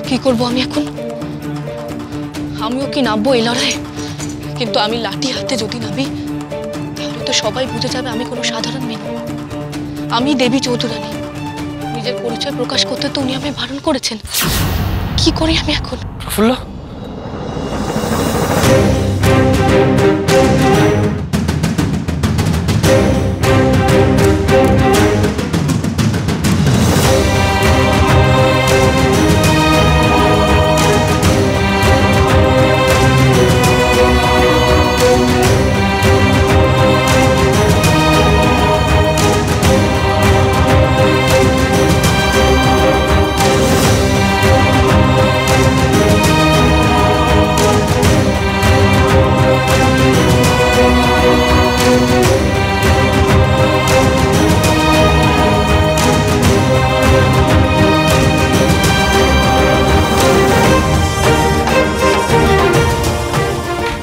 কি করব আমি এখন? আমিও কি নামবো এই লড়াইয়ে? কিন্তু আমি লাঠি হাতে যদি নামি তাহলে তো সবাই বুঝে যাবে আমি কোনো সাধারণ মেয়ে নই। আমি দেবী চৌধুরানী। নিজের পরিচয় প্রকাশ করতে তো উনি আমায় বারণ করেছেন। কি করি আমি এখন? প্রফুল্ল,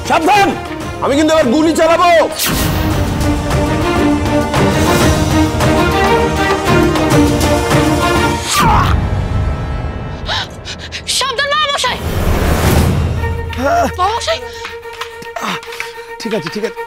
সাবধান, আমি কিন্তু এবার গুলি চালাবো। সাবধান মহামশাই। মহামশাই, ঠিক আছে ঠিক আছে।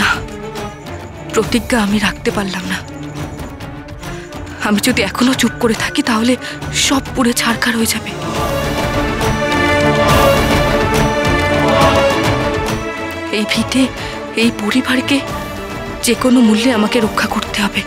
না, প্রতিজ্ঞা আমি রাখতে পারলাম না। আমি যদি এখনো চুপ করে থাকি তাহলে সব পুড়ে ছারখার হয়ে যাবে। এই ভিটে, এই পরিবারকে যে কোনো মূল্যে আমাকে রক্ষা করতে হবে।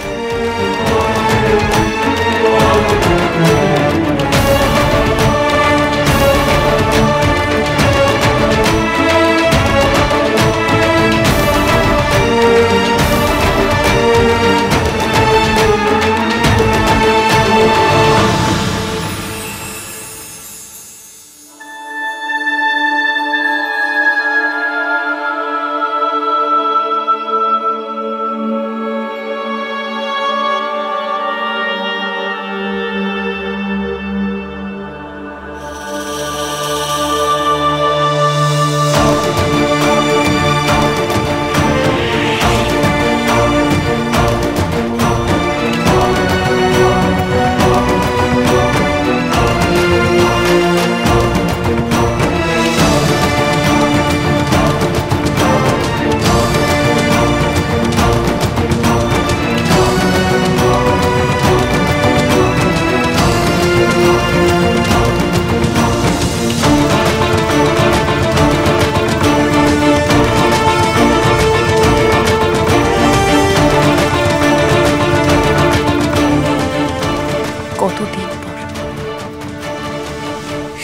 কতদিন পর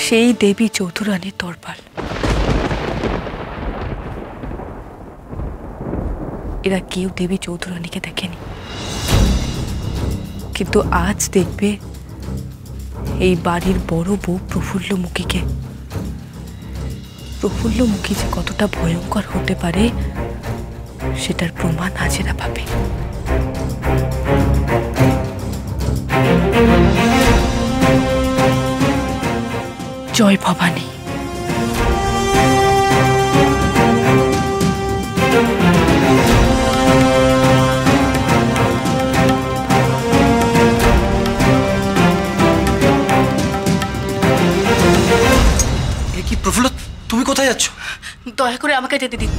সেই দেবী চৌধুরানীর দরবার। এরা কেউ দেবী চৌধুরানীকে দেখেনি, কিন্তু আজ দেখবে এই বাড়ির বড় বউ প্রফুল্লমুখীকে। প্রফুল্লমুখী যে কতটা ভয়ঙ্কর হতে পারে সেটার প্রমাণ আজ এরা পাবে। জয় ভবানী। প্রফুল্ল, তুমি কোথায় যাচ্ছ? দয়া করে আমাকে যেতে দিন,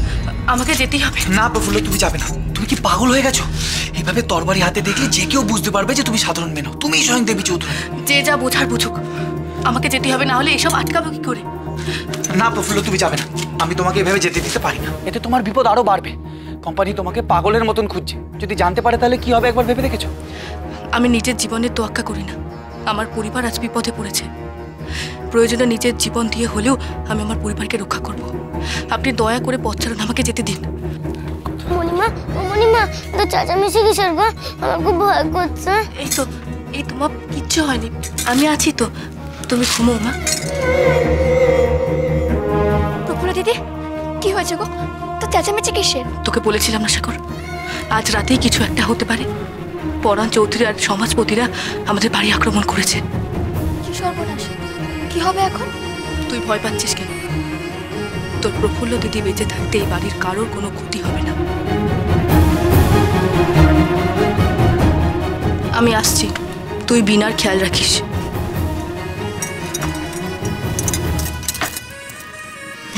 আমাকে যেতেই হবে। না প্রফুল্ল, তুমি যাবে না। তুমি কি পাগল হয়ে গেছো? এইভাবে তরবারি হাতে দেখলে যে কেউ বুঝতে পারবে যে তুমি সাধারণ মেয়ে নও, তুমি স্বয়ং দেবী চৌধুরানী। যে যা বোঝার বুঝুক, আমাকে যেতে হবে, না হলে এসব আটকাবো কি করে? না প্রফুল্ল, তুমি যাবে না। আমি তোমাকে এভাবে যেতে দিতে পারি না। এতে তোমার বিপদ আরো বাড়বে। কোম্পানি তোমাকে পাগলের মতন খুঁজছে, যদি জানতে পারে তাহলে কি হবে একবার ভেবে দেখেছো? আমি নিজের জীবনের তোয়াক্কা করি না। আমার পরিবার আজ বিপদে পড়েছে, প্রয়োজনে নিজের জীবন দিয়ে হলেও আমি আমার পরিবারকে রক্ষা করব। আপনি দয়া করে পথ ছাড়ুন, আমাকে যেতে দিন। মণিমা, ও মণিমা, তো চেঁচামেচি কিসের গো? আমার খুব ভয় করছে। এই তো তোমার কিচ্ছু হয়নি, আমি আছি তো, তুমি ঘুমো মা। প্রফুল্লা দিদি, কি হয়েছে গো? তো চেঁচামেচি কিসের? তোকে বলেছিলাম না সাগর, আজ রাতেই কিছু একটা হতে পারে। পরাণ চৌধুরী আর সমাজপতিরা আমাদের বাড়ি আক্রমণ করেছে। কি সর্বনাশ, কি হবে এখন? তুই ভয় পাচ্ছিস কেন? তোর প্রফুল্ল দিদি বেঁচে থাকতে এই বাড়ির কারোর কোনো ক্ষতি হবে না। আমি আসছি, তুই বিনার খেয়াল রাখিস।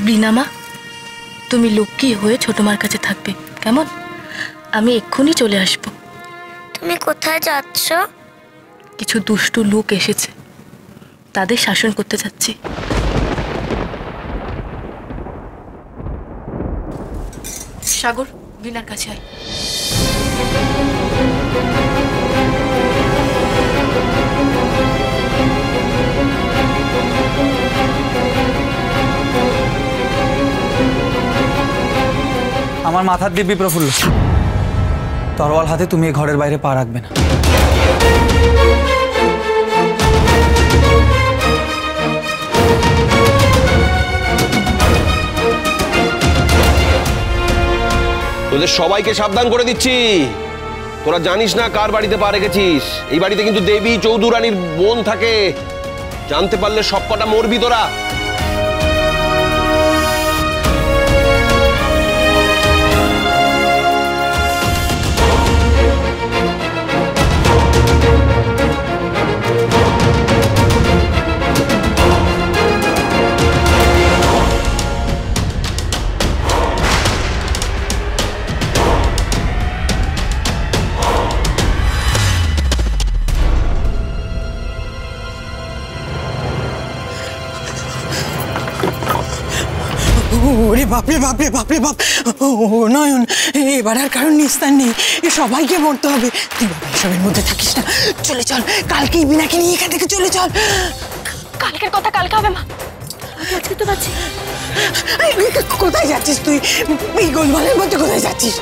বিনা মা, তুমি লক্ষ্মী হয়ে ছোট মার কাছে থাকবে, কেমন? আমি এক্ষুনি চলে আসব। তুমি কোথায় যাচ্ছ? কিছু দুষ্টু লোক এসেছে, তাদের শাসন করতে যাচ্ছি। সাগর, বিনার কাছে আয়। আমার মাথার দিব্যি প্রফুল্ল, তরোয়াল হাতে তুমি এই ঘরের বাইরে পা রাখবে না। তোদের সবাইকে সাবধান করে দিচ্ছি, তোরা জানিস না কার বাড়িতে পা রেখেছিস। এই বাড়িতে কিন্তু দেবী চৌধুরানীর বোন থাকে, জানতে পারলে সবকটা মরবি তোরা। ওরে বাপরে বাপরে বাপরে বাপ! ও নয়ন, এবার আর কারণ নিস্তার নেই, সবাইকে মরতে হবে। তুই বাবা এসবের মধ্যে থাকিস না, চলে চল, কালকেই বিনাকে নিয়ে এখান থেকে চলে চল। কালকের কথা কালকে হবে মা, আমি আজকে তো পাচ্ছি। কোথায় যাচ্ছিস তুই? এই গোলমালের মধ্যে কোথায় যাচ্ছিস?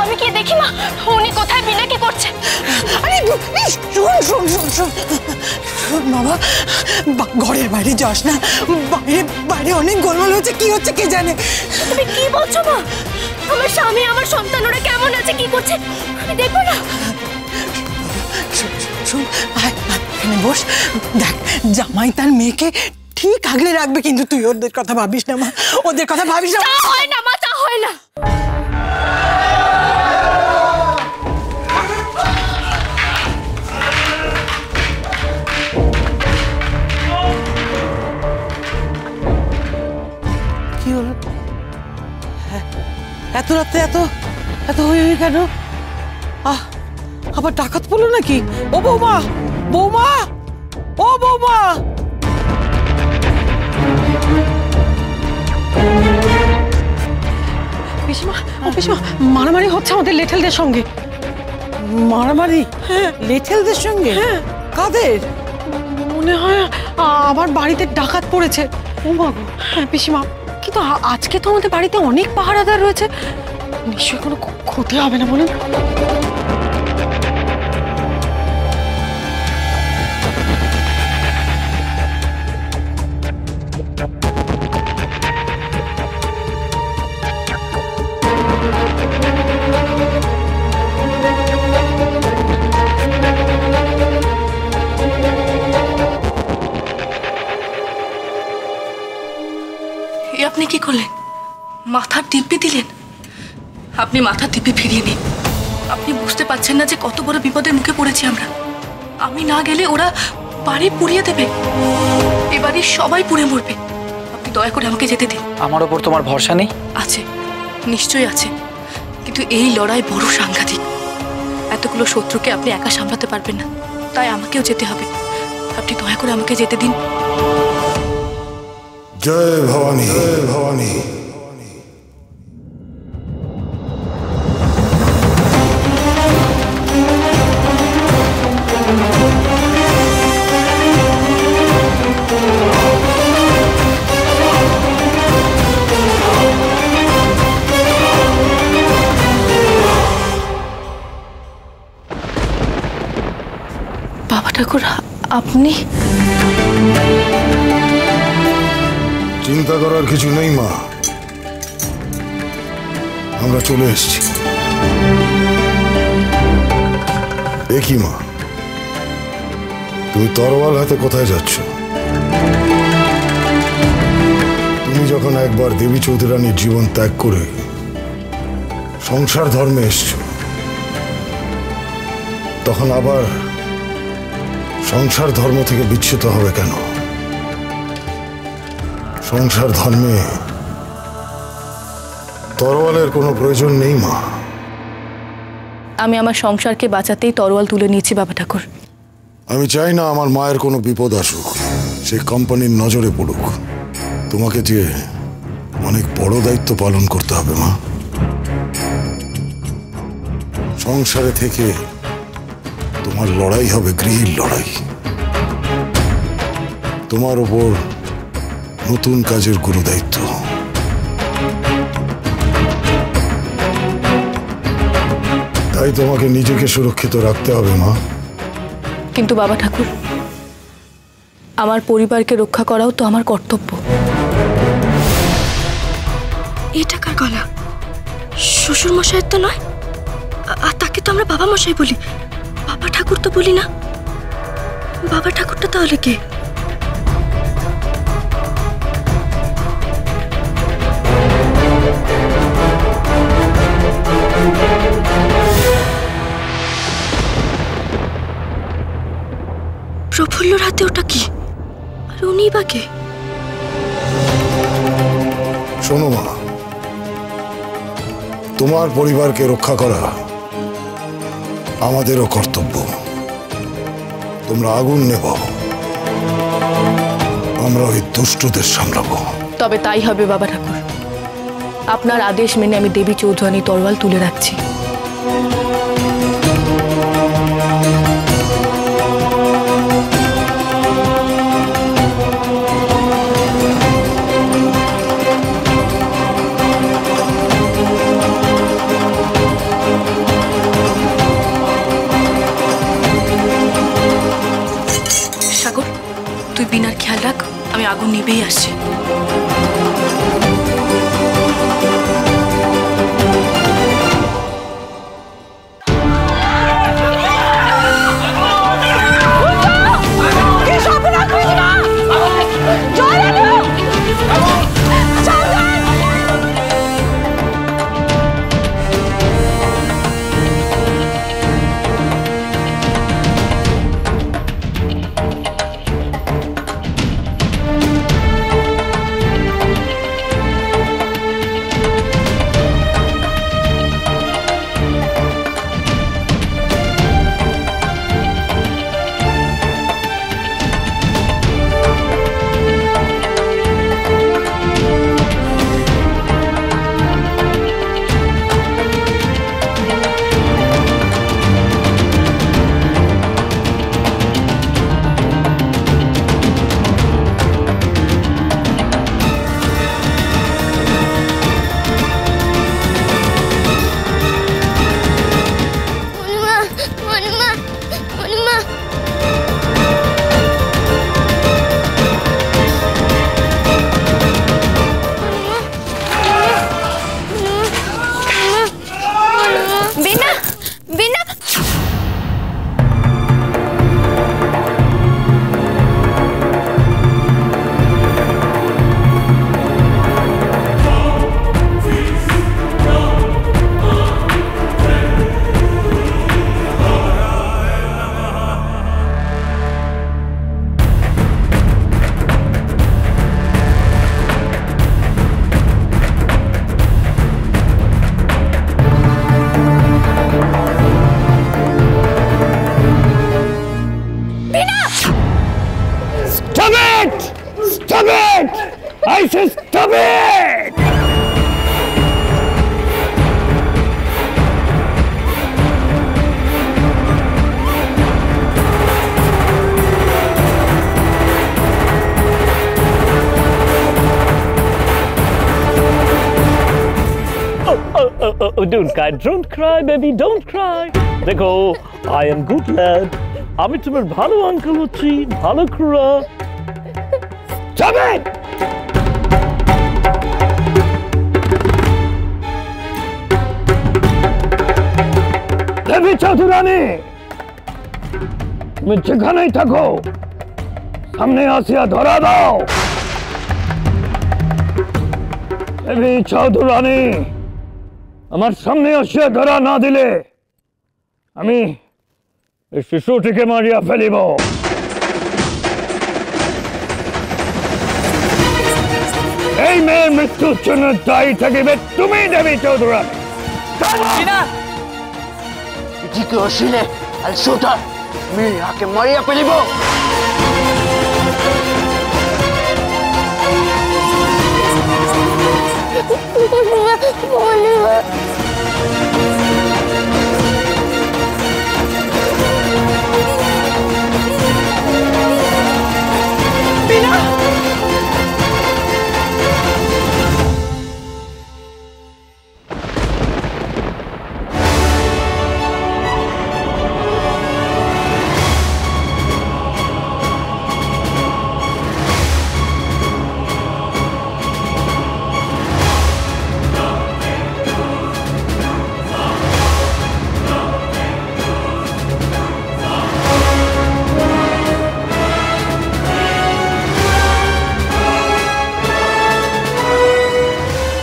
আমি কি দেখি মা, উনি কোথায় বিনা কি করছে? আরে শোন শোন শোন শোন শোন বাবা, ঘরের বাইরে যাস না, বাইরে বাইরে অনেক গোলমাল হচ্ছে, কি হচ্ছে কে জানে। তুমি কি বলছো মা? আমার স্বামী, আমার সন্তান, ওরা কেমন আছে, কি করছে আমি দেখবো না? শোন, এখানে বস, দেখ জামাই তার মেয়েকে ঠিক আগলে রাখবে, কিন্তু তুই ওদের কথা ভাবিস না মা, ওদের কথা ভাবিস না। তা হয় না মা, তা হয় না। কি হলো? এত রাতে এত এত হয়ে কেন? আবার ডাকাত পড়লো নাকি? ও বৌমা, বৌমা, ও বৌমা! পিসিমা, ও পিসিমা, মারামারি হচ্ছে আমাদের লেঠেলদের সঙ্গে। মারামারি? হ্যাঁ, লেঠেলদের সঙ্গে? হ্যাঁ। কাদের? মনে হয় আবার বাড়িতে ডাকাত পড়েছে। ও মা গো! হ্যাঁ পিসিমা, কিন্তু আজকে তো আমাদের বাড়িতে অনেক পাহারাদার রয়েছে, নিশ্চয়ই কোনো ক্ষতি হবে না বলুন। আপনি কি করলেন? মাথার দিব্যি দিলেন? আপনি মাথার দিব্যি ফিরিয়ে নিন। আপনি বুঝতে পারছেন না যে কত বড় বিপদের মুখে পড়েছি আমরা। আমি না গেলে ওরা বাড়ি পুড়িয়ে দেবে, এ বাড়ির সবাই পুড়ে মরবে। আপনি দয়া করে আমাকে যেতে দিন। আমার ওপর তোমার ভরসা নেই? আছে, নিশ্চয়ই আছে, কিন্তু এই লড়াই বড় সাংঘাতিক। এতগুলো শত্রুকে আপনি একা সামলাতে পারবেন না, তাই আমাকেও যেতে হবে। আপনি দয়া করে আমাকে যেতে দিন। জয় ভবানী, জয় ভবানী। বাবা ঠাকুর, আপনি? চিন্তা করার কিছু নেই মা, আমরা চলে এসেছি। দেখি মা, তুমি তরোয়াল হাতে কোথায় যাচ্ছ? তুমি যখন একবার দেবী চৌধুরানীর জীবন ত্যাগ করে সংসার ধর্মে এসছো, তখন আবার সংসার ধর্ম থেকে বিচ্যুত হবে কেন? সংসার ধর্মে তরোয়ালের কোনো প্রয়োজন নেই মা। আমি আমার সংসারকে বাঁচাতেই তরোয়াল তুলে নিয়েছি বাবা ঠাকুর। আমি চাই না আমার মায়ের কোনো বিপদ আসুক, সে কোম্পানির নজরে পড়ুক। তোমাকে যে অনেক বড় দায়িত্ব পালন করতে হবে মা। সংসারে থেকে তোমার লড়াই হবে গৃহীর লড়াই। তোমার ওপর নতুন কাজের গুরু দায়িত্ব। তাই তোমাকে নিজেকে সুরক্ষিত রাখতে হবে মা। কিন্তু বাবা ঠাকুর, আমার পরিবারকে রক্ষা করাও তো আমার কর্তব্য। এটা কার গলা? শ্বশুর মশাইয়ের তো নয়, আর তাকে তো আমরা বাবা মশাই বলি, বাবা ঠাকুর তো বলি না। বাবা ঠাকুরটা তাহলে কে? প্রফুল্লর হাতে ওটা কি? আর উনি বা কে? শোনো মা, তোমার পরিবারকে রক্ষা করা আমাদেরও কর্তব্য। তোমরা আগুন নেব, আমরা ওই দুষ্টদের সামলাবো। তবে তাই হবে বাবা ঠাকুর। আপনার আদেশ মেনে আমি দেবী চৌধুরানী তরোয়াল তুলে রাখছি। সাগর, তুই বিনার খেয়াল রাখ, আমি আগুন নিবেই আসছি। Stop it! I said stop it! Oh, don't cry, baby, don't cry. Dekho, I am good lad. আমি তোমার ভালো আঙ্কেল হচ্ছি, ভালো খুড়া। যাবেন দেবী চৌধুরানী, তুমি যেখানেই থাকো সামনে আসিয়া ধরা দাও। দেবী চৌধুরানী, আমার সামনে আসিয়া ধরা না দিলে আমি এই শিশুটিকে মারিয়া ফেলিব। এই মেয়ের মৃত্যুর জন্য দায়ী থাকিবে তুমি দেবী চৌধুরানী। জিকে আসিলে আর সোটা মিয়াকে মারিয়া ফেলিব।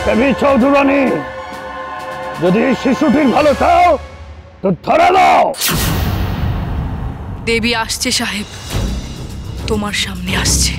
দেবী চৌধুরানী, যদি শিশুটির ভালো চাও তো ধরে দাও। দেবী আসছে সাহেব, তোমার সামনে আসছে।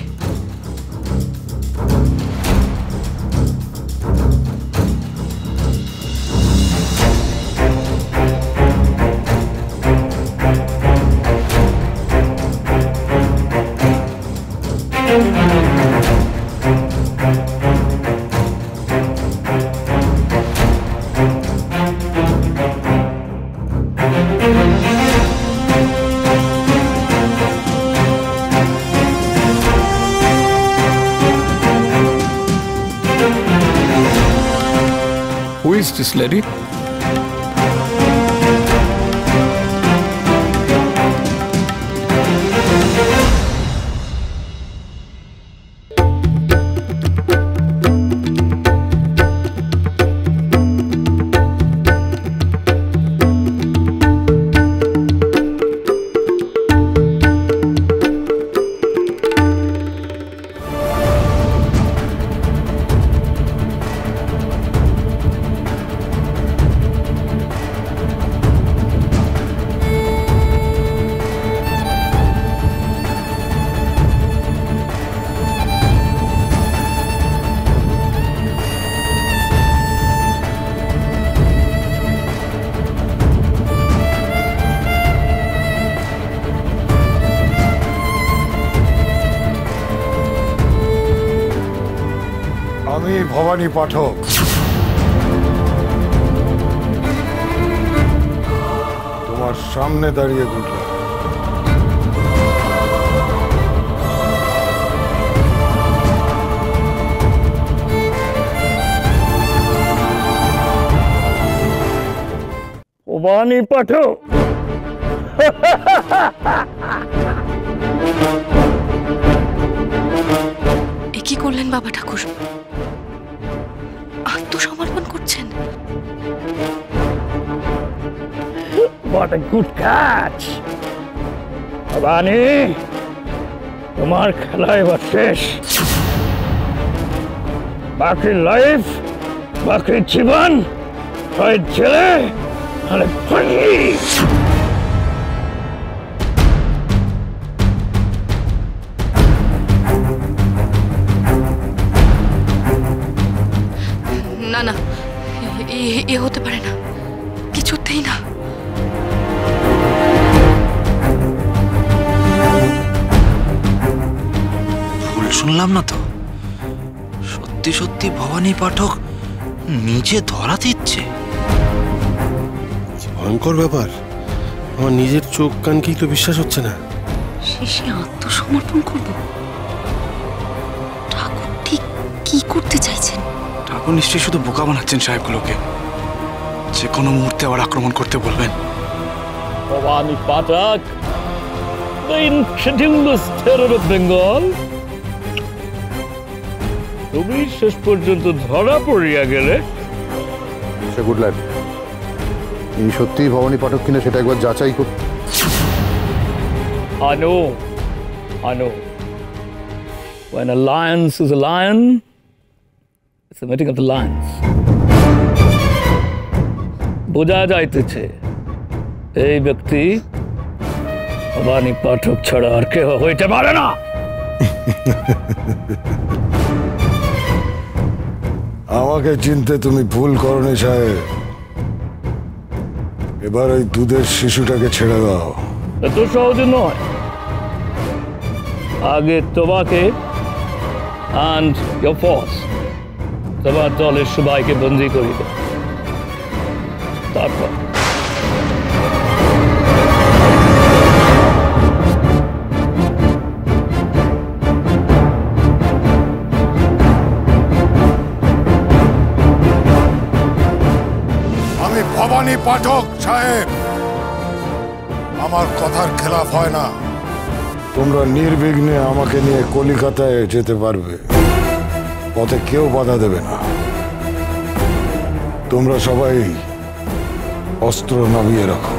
Who is this lady? আমি ভবানী পাঠক। তোমার সামনে দাঁড়িয়ে ঘুরলাম। ভবানী পাঠক, এ কি করলেন বাবা ঠাকুর? আত্মসমর্পণ করছেন? What a good catch! Bhabani, তোমার খেলা এবার শেষ। বাকি লাইফ, বাকি জীবন হয় জেলে নাহলে ফাঁসি। না না, এ হতে পারে না, কিছুতেই না। ভুল শুনলাম না তো? সত্যি সত্যি ভবানী পাঠক নিজে ধরা দিচ্ছে? ভয়ঙ্কর ব্যাপার, আমার নিজের চোখ কানকেই তো বিশ্বাস হচ্ছে না। শেষে আত্মসমর্পণ করব? ঠাকুর ঠিক কি করতে চাইছেন? ঠাকুর নিশ্চয়ই শুধু বোকা বানাচ্ছেন সাহেবগুলোকে, যে কোনো মুহূর্তে আবার আক্রমণ করতে বলবেন। ভবানী পাঠক, the incredulous terror of Bengal. তুমি শেষ পর্যন্ত ধরা পড়িয়া গেলে। সে গুড লাইফ। এই সত্যিই ভবানী পাঠক কিনা সেটা একবার যাচাই কর। I know. When a lion is a lion, it's the meeting of the lions. বোঝা যাইতেছে এই ব্যক্তি ভবানী পাঠক ছাড়া আর কেউ হইতে পারে না। আমাকে চিনতে তুমি ভুল করনি সাহেব। এবার ওই দুধের শিশুটাকে ছেড়ে দাও। এত সহজে নয়। আগে তোমাকে and your force তোমার দলের সবাইকে বন্দী করিয়ে দেব, তারপর আমি ভবানী পাঠক সাহেব, আমার কথার খেলাফ হয় না। তোমরা নির্বিঘ্নে আমাকে নিয়ে কলিকাতায় যেতে পারবে, পথে কেউ বাধা দেবে না। তোমরা সবাই অস্ত্র নামিয়ে রাখো।